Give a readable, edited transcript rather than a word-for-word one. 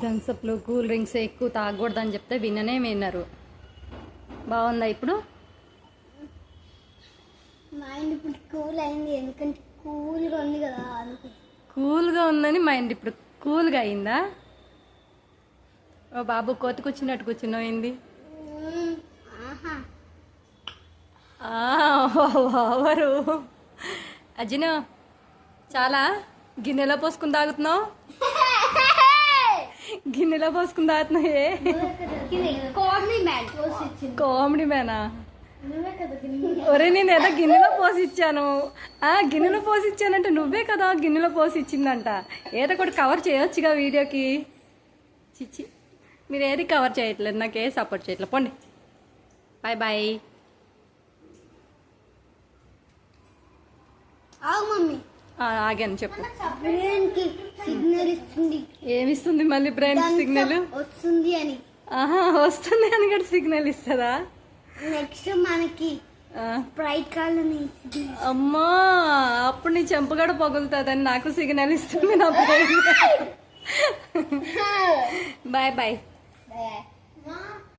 థమ్సప్లు cool drinks ఎక్కువ తాగకూడదని చెప్తే వినరు. బాగుందా ఇప్పుడు? మైండ్ ఇప్పుడు కూల్ అయింది, ఎందుకంటే కూల్గా ఉంది కదా. కూల్గా ఉందని మైండ్ ఇప్పుడు కూల్గా అయిందా? ఓ బాబు కోతి కూర్చున్నట్టు కూర్చున్నావు ఏంది? ఓవరు అజ్జిను చాలా గిన్నెలో పోసుకుని తాగుతున్నావు. గిన్నెలో పోసుకుని తాగుతున్నాయే. కామెడీ మ్యానా? ఒరే నేను ఏదో గిన్నెలో పోసిచ్చాను. గిన్నెలో పోసిచ్చానంటే నువ్వే కదా గిన్నెలో పోసిచ్చిందంట. ఏదో కూడా కవర్ చేయొచ్చుగా వీడియోకి. చిచ్చి మీరు ఏది కవర్ చేయట్లేదు, నాకు ఏ సపోర్ట్ చేయట్లేదు. పోండి, బాయ్ బాయ్. ఆగాను, చెప్పు. సిగ్నల్ ఇస్తుంది. ఏమిస్తుంది మళ్ళీ బ్రెయిన్ సిగ్నల్? వస్తుంది అని. వస్తుంది అని కూడా సిగ్నల్ ఇస్తుందా? నెక్స్ట్ మనకి స్ప్రైట్ కాలని. అమ్మా, అప్పుడు నీ చెంపగడ పగులుతుందని నాకు సిగ్నల్ ఇస్తుంది నా బ్రెయిన్. Bye bye.